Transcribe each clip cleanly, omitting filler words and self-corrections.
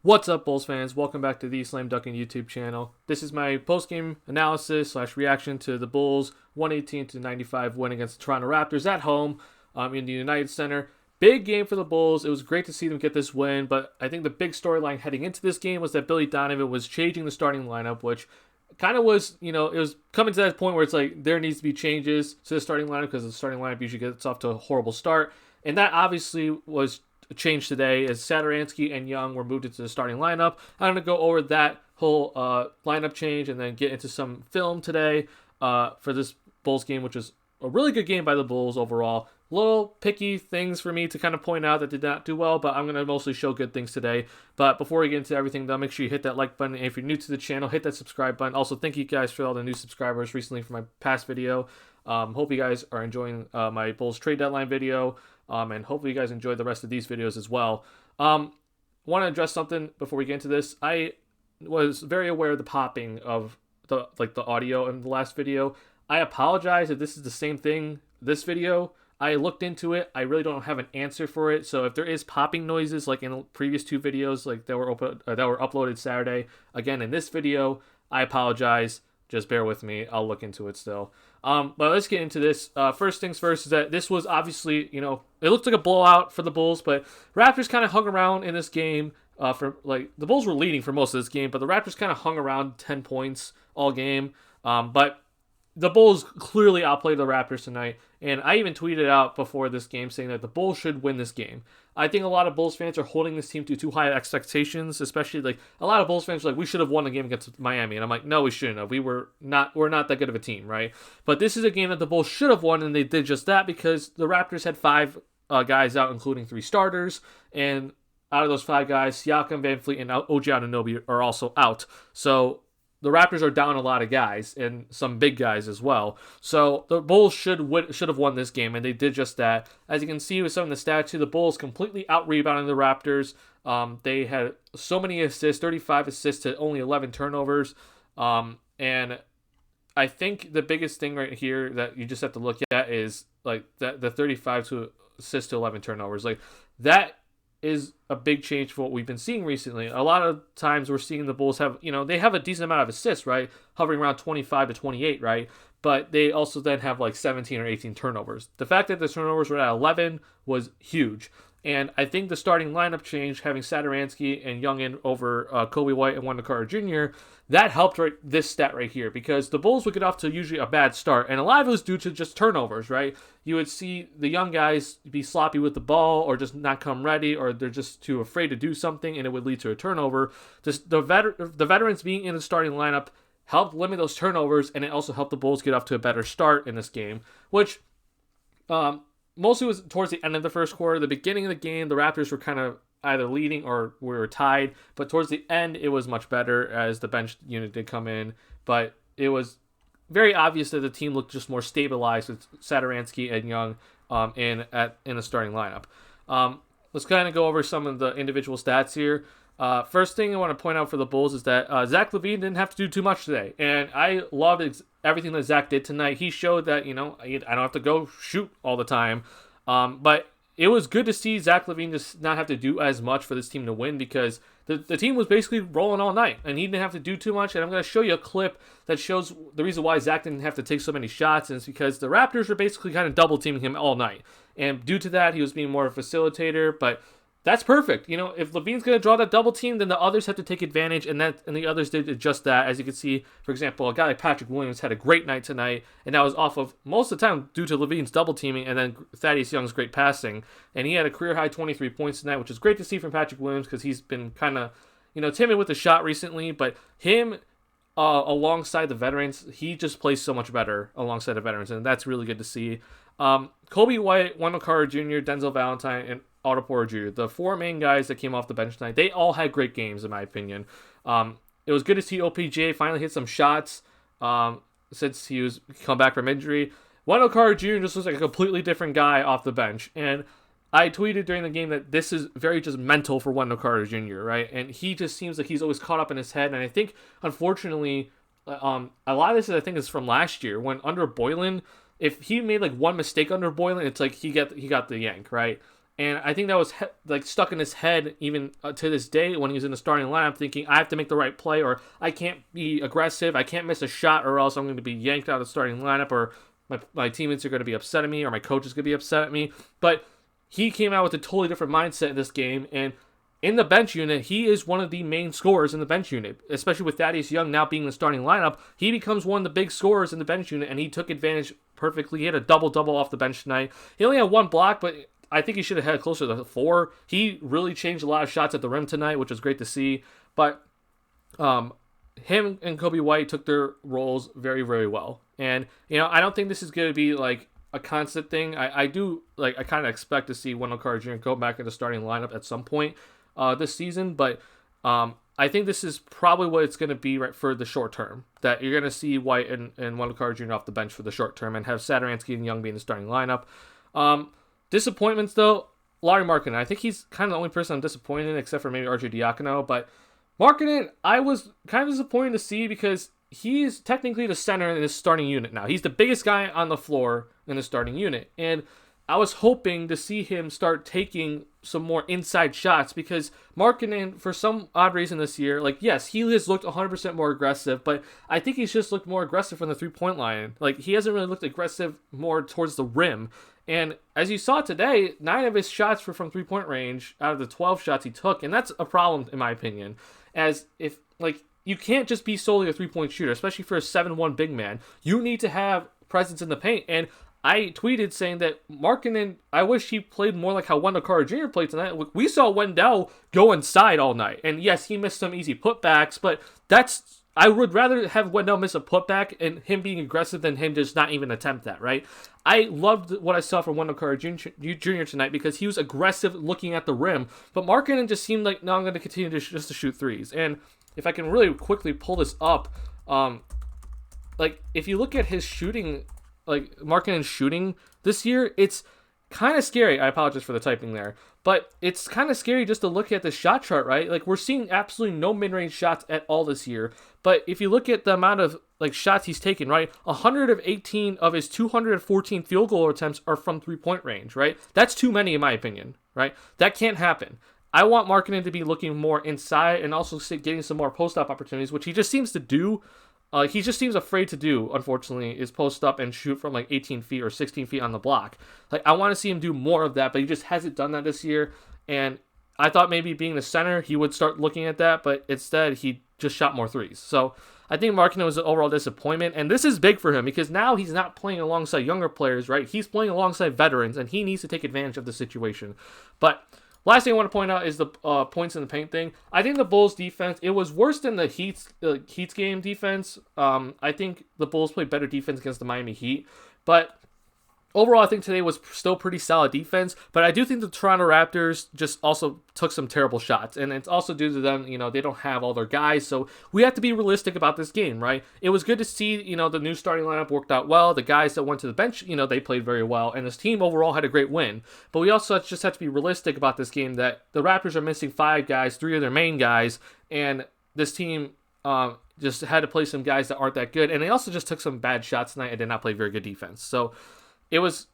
What's up, Bulls fans? Welcome back to the TheSlamDuncan YouTube channel. This is my post-game analysis / reaction to the Bulls 118-95 win against the Toronto Raptors at home in the United Center. Big game for the Bulls. It was great to see them get this win, but I think the big storyline heading into this game was that Billy Donovan was changing the starting lineup, which kind of was, it was coming to that point where it's like there needs to be changes to the starting lineup because the starting lineup usually gets off to a horrible start. And that obviously was changed today as Satoransky and Young were moved into the starting lineup. I'm going to go over that whole lineup change and then get into some film today for this Bulls game, which is a really good game by the Bulls overall. Little picky things for me to kind of point out that did not do well, but I'm going to mostly show good things today. But before we get into everything, though, make sure you hit that like button. And if you're new to the channel, hit that subscribe button. Also, thank you guys for all the new subscribers recently for my past video. Hope you guys are enjoying my Bulls trade deadline video. And hopefully you guys enjoy the rest of these videos as well. Want to address something before we get into this. I was very aware of the popping of the audio in the last video. I apologize if this is the same thing this video. I looked into it. I really don't have an answer for it. So if there is popping noises like in the previous two videos, like that were uploaded Saturday, again in this video, I apologize. Just bear with me. I'll look into it still. But let's get into this. First things first is that this was obviously, it looked like a blowout for the Bulls, but Raptors kind of hung around in this game. The Bulls were leading for most of this game, but the Raptors kind of hung around 10 points all game. But the Bulls clearly outplayed the Raptors tonight, and I even tweeted out before this game saying that the Bulls should win this game. I think a lot of Bulls fans are holding this team to too high expectations, especially a lot of Bulls fans are like, we should have won the game against Miami, and I'm like, no, we shouldn't have. We're not that good of a team, right? But this is a game that the Bulls should have won, and they did just that because the Raptors had five guys out, including three starters, and out of those five guys, Siakam, Van Fleet, and OG Anunoby are also out. So the Raptors are down a lot of guys and some big guys as well. So the Bulls should have won this game, and they did just that. As you can see with some of the stats here, the Bulls completely out-rebounded the Raptors. They had so many assists, 35 assists to only 11 turnovers. And I think the biggest thing right here that you just have to look at is the 35 assists to 11 turnovers. That is a big change for what we've been seeing recently. A lot of times we're seeing the Bulls have, they have a decent amount of assists, right? Hovering around 25 to 28, right? But they also then have 17 or 18 turnovers. The fact that the turnovers were at 11 was huge. And I think the starting lineup change, having Satoransky and Young in over Kobe White and Wendell Carter Jr., that helped this stat right here because the Bulls would get off to usually a bad start. And a lot of it was due to just turnovers, right? You would see the young guys be sloppy with the ball or just not come ready or they're just too afraid to do something and it would lead to a turnover. The veterans being in the starting lineup helped limit those turnovers, and it also helped the Bulls get off to a better start in this game, which mostly was towards the end of the first quarter. The beginning of the game, the Raptors were kind of either leading or we were tied, but towards the end, it was much better as the bench unit did come in. But it was very obvious that the team looked just more stabilized with Satoransky and Young in the starting lineup. Let's kind of go over some of the individual stats here. First thing I want to point out for the Bulls is that Zach LaVine didn't have to do too much today, and I loved everything that Zach did tonight. He showed that, I don't have to go shoot all the time, but it was good to see Zach LaVine just not have to do as much for this team to win because the team was basically rolling all night, and he didn't have to do too much, and I'm going to show you a clip that shows the reason why Zach didn't have to take so many shots, and it's because the Raptors were basically kind of double-teaming him all night, and due to that, he was being more of a facilitator, but that's perfect. If LaVine's going to draw that double team, then the others have to take advantage, and the others did just that. As you can see, for example, a guy like Patrick Williams had a great night tonight, and that was off of most of the time due to LaVine's double teaming and then Thaddeus Young's great passing. And he had a career-high 23 points tonight, which is great to see from Patrick Williams because he's been kind of, timid with the shot recently, but him alongside the veterans, he just plays so much better alongside the veterans, and that's really good to see. Kobe White, Wendell Carter Jr., Denzel Valentine, and Otto Porter Jr., the four main guys that came off the bench tonight, they all had great games in my opinion. It was good to see OPJ finally hit some shots since he was come back from injury. Wendell Carter Jr. just looks like a completely different guy off the bench, and I tweeted during the game that this is very just mental for Wendell Carter Jr., right? And he just seems like he's always caught up in his head, and I think unfortunately a lot of this is from last year when under Boylen, if he made one mistake under Boylen, it's like he got the yank, right? And I think that was like stuck in his head even to this day when he was in the starting lineup, thinking I have to make the right play, or I can't be aggressive, I can't miss a shot, or else I'm going to be yanked out of the starting lineup, or my teammates are going to be upset at me, or my coach is going to be upset at me. But he came out with a totally different mindset in this game, and in the bench unit, he is one of the main scorers in the bench unit, especially with Thaddeus Young now being the starting lineup. He becomes one of the big scorers in the bench unit, and he took advantage perfectly. He had a double-double off the bench tonight. He only had one block, but I think he should have had closer to 4. He really changed a lot of shots at the rim tonight, which was great to see. But him and Kobe White took their roles very, very well. And, I don't think this is going to be like a constant thing. I kind of expect to see Wendell Carter Jr. go back in the starting lineup at some point this season. But I think this is probably what it's going to be right for the short term. That you're going to see White and Wendell Carter Jr. off the bench for the short term and have Satoransky and Young be in the starting lineup. Disappointments, though, Lauri Markkanen. I think he's kind of the only person I'm disappointed in, except for maybe RJ Diacono. But Markkanen, I was kind of disappointed to see because he's technically the center in his starting unit now. He's the biggest guy on the floor in the starting unit. And I was hoping to see him start taking some more inside shots because Markkanen, for some odd reason this year, yes, he has looked 100% more aggressive, but I think he's just looked more aggressive from the three-point line. He hasn't really looked aggressive more towards the rim. And as you saw today, 9 of his shots were from three-point range out of the 12 shots he took, and that's a problem in my opinion. As if, you can't just be solely a three-point shooter, especially for a 7'1" big man. You need to have presence in the paint, and I tweeted saying that Markkanen, I wish he played more like how Wendell Carter Jr. played tonight. We saw Wendell go inside all night. And yes, he missed some easy putbacks, but I would rather have Wendell miss a putback and him being aggressive than him just not even attempt that, right? I loved what I saw from Wendell Carter Jr. tonight because he was aggressive looking at the rim, but Markkanen just seemed like, no, I'm going to continue just to shoot threes. And if I can really quickly pull this up, if you look at his shooting, Markkanen's shooting this year, it's kind of scary. I apologize for the typing there, but it's kind of scary just to look at the shot chart, right? We're seeing absolutely no mid-range shots at all this year, but if you look at the amount of shots he's taken, right, 118 of his 214 field goal attempts are from three-point range, right? That's too many in my opinion, right? That can't happen. I want Markkanen to be looking more inside and also getting some more post-up opportunities, which he just seems to do. He just seems afraid to do, unfortunately, is post up and shoot from 18 feet or 16 feet on the block. I want to see him do more of that, but he just hasn't done that this year. And I thought maybe being the center, he would start looking at that, but instead he just shot more threes. So I think Markkanen was an overall disappointment, and this is big for him because now he's not playing alongside younger players, right? He's playing alongside veterans, and he needs to take advantage of the situation. But last thing I want to point out is the points in the paint thing. I think the Bulls defense, it was worse than the Heat's game defense. I think the Bulls played better defense against the Miami Heat. But overall, I think today was still pretty solid defense. But I do think the Toronto Raptors just also took some terrible shots. And it's also due to them, they don't have all their guys. So we have to be realistic about this game, right? It was good to see, the new starting lineup worked out well. The guys that went to the bench, they played very well. And this team overall had a great win. But we also just have to be realistic about this game that the Raptors are missing 5 guys, 3 of their main guys. And this team just had to play some guys that aren't that good. And they also just took some bad shots tonight and did not play very good defense. So it was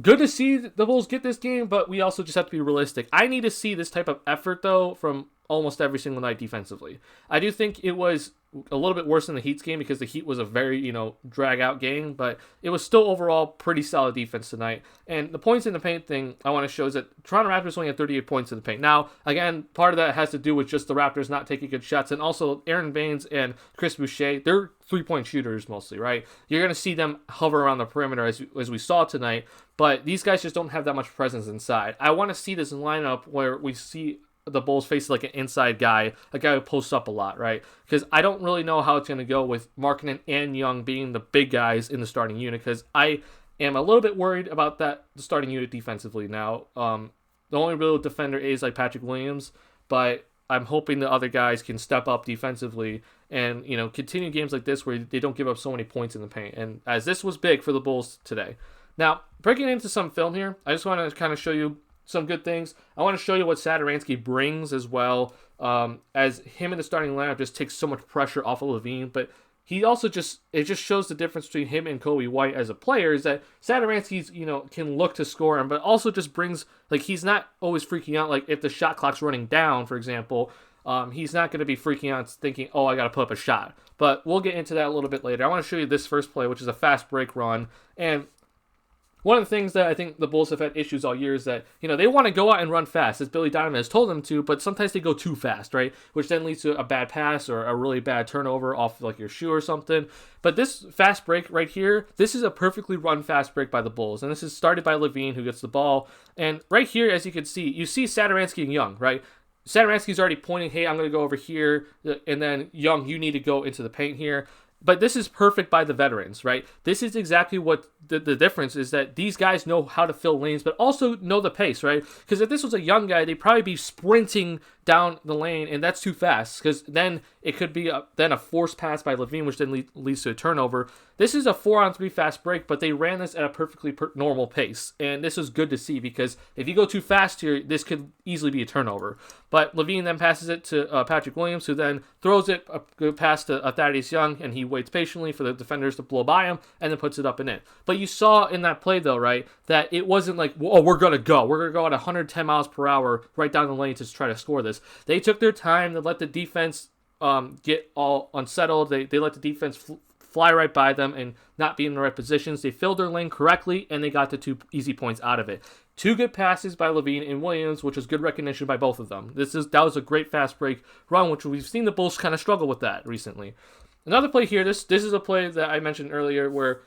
good to see the Bulls get this game, but we also just have to be realistic. I need to see this type of effort, though, from almost every single night defensively. I do think it was a little bit worse than the Heat's game because the Heat was a very, drag-out game, but it was still overall pretty solid defense tonight. And the points in the paint thing I want to show is that Toronto Raptors only had 38 points in the paint. Now, again, part of that has to do with just the Raptors not taking good shots, and also Aaron Baines and Chris Boucher, they're three-point shooters mostly, right? You're going to see them hover around the perimeter as we saw tonight, but these guys just don't have that much presence inside. I want to see this lineup where we see the Bulls face an inside guy, a guy who posts up a lot, right? Because I don't really know how it's going to go with Markkanen and Young being the big guys in the starting unit, because I am a little bit worried about the starting unit defensively now. The only real defender is Patrick Williams, but I'm hoping the other guys can step up defensively and, continue games like this where they don't give up so many points in the paint. And as this was big for the Bulls today. Now, breaking into some film here, I just want to kind of show you some good things. I want to show you what Satoransky brings as well, as him in the starting lineup just takes so much pressure off of Levine, but he also it just shows the difference between him and Kobe White as a player is that Satoransky's, can look to score him, but also just brings, like, he's not always freaking out. Like, if the shot clock's running down, for example, he's not going to be freaking out thinking, oh, I got to put up a shot. But we'll get into that a little bit later. I want to show you this first play, which is a fast break run. And one of the things that I think the Bulls have had issues all year is that, they want to go out and run fast, as Billy Donovan has told them to, but sometimes they go too fast, right? Which then leads to a bad pass or a really bad turnover off, like, your shoe or something. But this fast break right here, this is a perfectly run fast break by the Bulls. And this is started by LaVine, who gets the ball. And right here, as you can see, you see Satoransky and Young, right? Satoransky's already pointing, hey, I'm going to go over here. And then, Young, you need to go into the paint here. But this is perfect by the veterans, right? This is exactly what the difference is, that these guys know how to fill lanes, but also know the pace, right? Because if this was a young guy, they'd probably be sprinting down the lane, and that's too fast, because then it could be a forced pass by LaVine, which then leads to a turnover. This is a 4-on-3 fast break, but they ran this at a perfectly normal pace, and this is good to see, because if you go too fast here, this could easily be a turnover. But LaVine then passes it to Patrick Williams, who then throws it past to Thaddeus Young, and he waits patiently for the defenders to blow by him, and then puts it up and in. But you saw in that play, though, right, that it wasn't like, oh, we're going to go at 110 miles per hour right down the lane to try to score this. They took their time to let the defense get all unsettled. They let the defense fly right by them and not be in the right positions. They filled their lane correctly, and they got the 2 easy points out of it. 2 good passes by LaVine and Williams, which was good recognition by both of them. That was a great fast break run, which we've seen the Bulls kind of struggle with that recently. Another play here, this is a play that I mentioned earlier where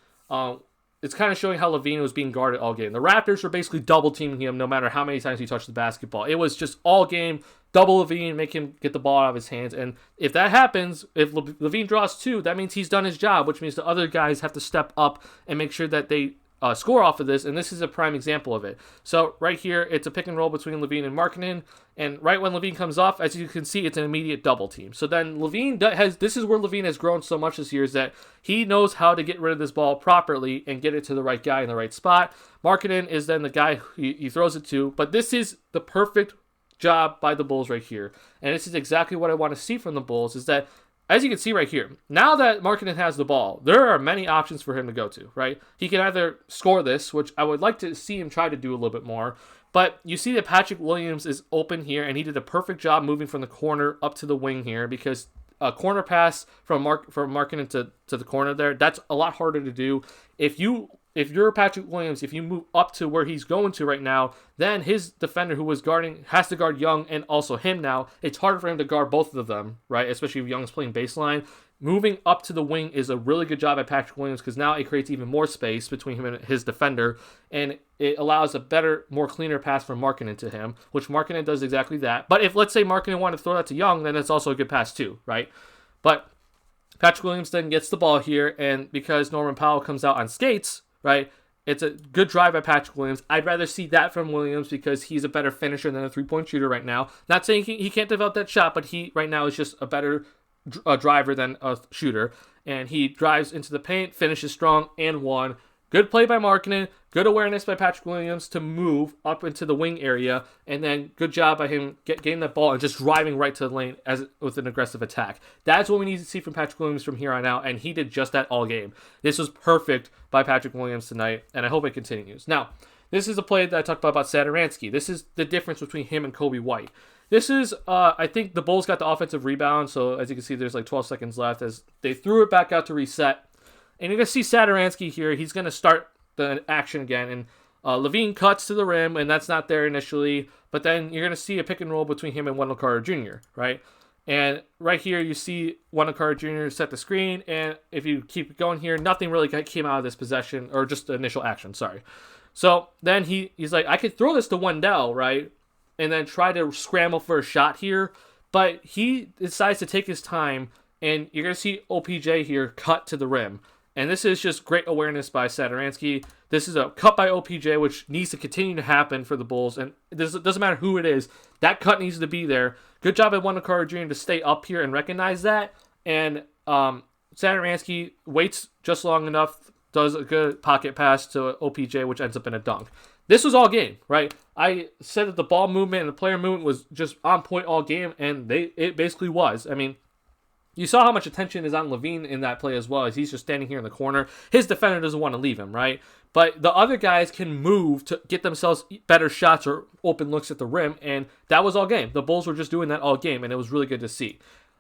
it's kind of showing how LaVine was being guarded all game. The Raptors were basically double-teaming him no matter how many times he touched the basketball. It was just all game, double LaVine, make him get the ball out of his hands. And if that happens, if LaVine draws 2, that means he's done his job, which means the other guys have to step up and make sure that they score off of this, and this is a prime example of it. So right here, it's a pick and roll between LaVine and Markkanen, and right when LaVine comes off, as you can see, it's an immediate double team. So then this is where LaVine has grown so much this year, is that he knows how to get rid of this ball properly and get it to the right guy in the right spot. Markkanen is then the guy he throws it to, but this is the perfect job by the Bulls right here, and this is exactly what I want to see from the Bulls, is that as you can see right here, now that Markkanen has the ball, there are many options for him to go to, right? He can either score this, which I would like to see him try to do a little bit more, but you see that Patrick Williams is open here, and he did a perfect job moving from the corner up to the wing here, because a corner pass from Markkanen to the corner there, that's a lot harder to do. If you're Patrick Williams, if you move up to where he's going to right now, then his defender who was guarding has to guard Young and also him now. It's harder for him to guard both of them, right? Especially if Young's playing baseline. Moving up to the wing is a really good job by Patrick Williams, because now it creates even more space between him and his defender, and it allows a better, more cleaner pass from Markkanen to him, which Markkanen does exactly that. But if, let's say, Markkanen wanted to throw that to Young, then it's also a good pass too, right? But Patrick Williams then gets the ball here, and because Norman Powell comes out on skates, right, it's a good drive by Patrick Williams. I'd rather see that from Williams because he's a better finisher than a three-point shooter right now. Not saying he can't develop that shot, but he right now is just a better driver than a shooter. And he drives into the paint, finishes strong, and one. Good play by Markkanen. Good awareness by Patrick Williams to move up into the wing area. And then good job by him getting that ball and just driving right to the lane with an aggressive attack. That's what we need to see from Patrick Williams from here on out. And he did just that all game. This was perfect by Patrick Williams tonight. And I hope it continues. Now, this is a play that I talked about Satoransky. This is the difference between him and Kobe White. This is, I think the Bulls got the offensive rebound. So as you can see, there's like 12 seconds left as they threw it back out to reset. And you're going to see Satoransky here. He's going to start the action again. And LaVine cuts to the rim, and that's not there initially. But then you're going to see a pick and roll between him and Wendell Carter Jr., right? And right here, you see Wendell Carter Jr. set the screen. And if you keep going here, nothing really came out of this possession, or just the initial action, sorry. So then he's like, I could throw this to Wendell, right? And then try to scramble for a shot here. But he decides to take his time, and you're going to see OPJ here cut to the rim. And this is just great awareness by Satoransky. This is a cut by OPJ, which needs to continue to happen for the Bulls. And it doesn't matter who it is. That cut needs to be there. Good job by Wendell Carter Jr. to stay up here and recognize that. And Satoransky waits just long enough, does a good pocket pass to OPJ, which ends up in a dunk. This was all game, right? I said that the ball movement and the player movement was just on point all game, and it basically was. I mean, You saw how much attention is on LaVine in that play as well, as he's just standing here in the corner. His defender doesn't want to leave him, right? But the other guys can move to get themselves better shots or open looks at the rim, and that was all game. The Bulls were just doing that all game, and it was really good to see.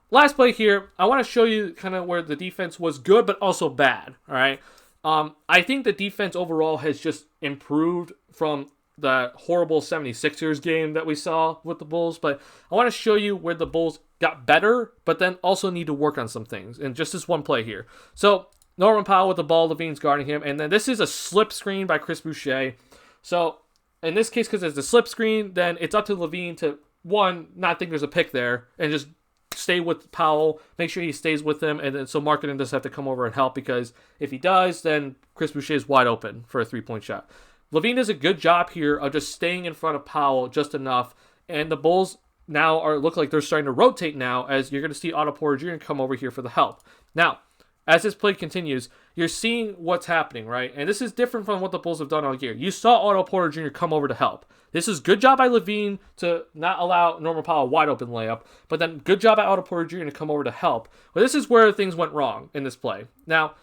Last play here, I want to show you kind of where the defense was good but also bad, all right? I think the defense overall has just improved from the horrible 76ers game that we saw with the Bulls, but I want to show you where the Bulls got better, but then also need to work on some things, and just this one play here. So, Norman Powell with the ball, LaVine's guarding him, and then this is a slip screen by Chris Boucher. So, in this case, because it's a slip screen, then it's up to LaVine to, one, not think there's a pick there, and just stay with Powell, make sure he stays with him, and then so Markkanen does have to come over and help, because if he does, then Chris Boucher is wide open for a three-point shot. LaVine does a good job here of just staying in front of Powell just enough, and the Bulls now look like they're starting to rotate now, as you're going to see Otto Porter Jr. come over here for the help. Now, as this play continues, you're seeing what's happening, right? And this is different from what the Bulls have done all year. You saw Otto Porter Jr. come over to help. This is good job by LaVine to not allow Norman Powell a wide open layup, but then good job by Otto Porter Jr. to come over to help. But this is where things went wrong in this play. Now,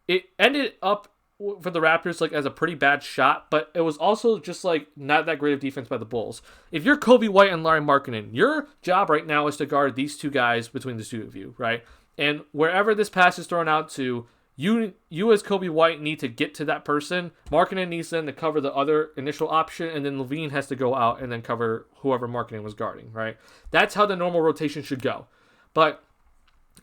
it ended up for the Raptors like as a pretty bad shot, but it was also just like not that great of defense by the Bulls. If you're Kobe White and Lauri Markkanen, your job right now is to guard these two guys between the two of you, right? And wherever this pass is thrown out to, you as Kobe White need to get to that person. Markkanen needs then to cover the other initial option, and then LaVine has to go out and then cover whoever Markkanen was guarding, right? That's how the normal rotation should go. But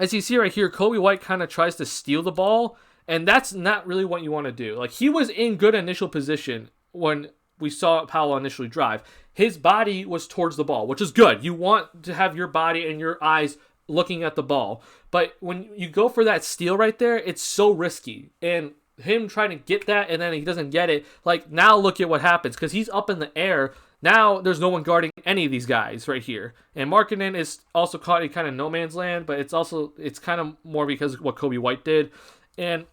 as you see right here, Kobe White kind of tries to steal the ball, and that's not really what you want to do. Like, he was in good initial position when we saw Powell initially drive. His body was towards the ball, which is good. You want to have your body and your eyes looking at the ball. But when you go for that steal right there, it's so risky. And him trying to get that and then he doesn't get it, like, now look at what happens, because he's up in the air. Now there's no one guarding any of these guys right here. And Markkanen is also caught in kind of no man's land, but it's kind of more because of what Kobe White did. And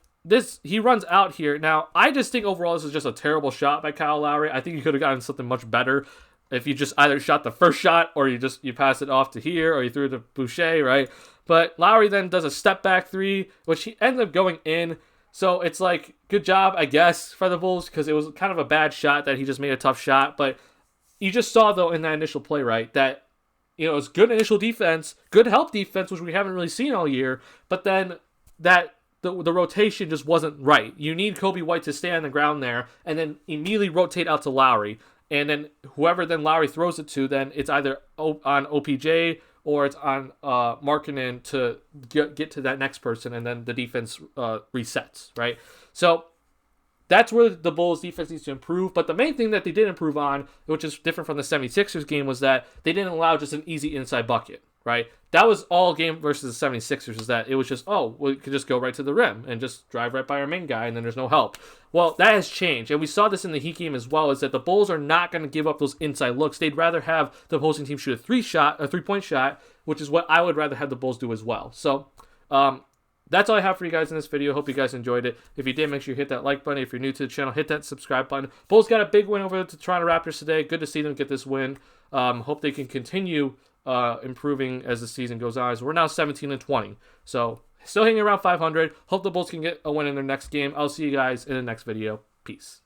he runs out here. Now, I just think overall this is just a terrible shot by Kyle Lowry. I think you could have gotten something much better if you just either shot the first shot or you pass it off to here or you threw it to Boucher, right? But Lowry then does a step back three, which he ended up going in. So it's like, good job, I guess, for the Bulls, because it was kind of a bad shot that he just made a tough shot. But you just saw, though, in that initial play, right, that, it was good initial defense, good help defense, which we haven't really seen all year, but then that the rotation just wasn't right. You need Kobe White to stay on the ground there and then immediately rotate out to Lowry. And then whoever then Lowry throws it to, then it's either on OPJ or it's on Markkanen to get to that next person, and then the defense resets, right? So that's where the Bulls' defense needs to improve. But the main thing that they did improve on, which is different from the 76ers game, was that they didn't allow just an easy inside bucket, right? That was all game versus the 76ers, is that it was just, we could just go right to the rim and just drive right by our main guy, and then there's no help. Well, that has changed, and we saw this in the Heat game as well, is that the Bulls are not going to give up those inside looks. They'd rather have the opposing team shoot a three-point shot, which is what I would rather have the Bulls do as well. So, that's all I have for you guys in this video. Hope you guys enjoyed it. If you did, make sure you hit that like button. If you're new to the channel, hit that subscribe button. Bulls got a big win over the Toronto Raptors today. Good to see them get this win. Hope they can continue improving as the season goes on. So we're now 17-20. So still hanging around 500. Hope the Bulls can get a win in their next game. I'll see you guys in the next video. Peace.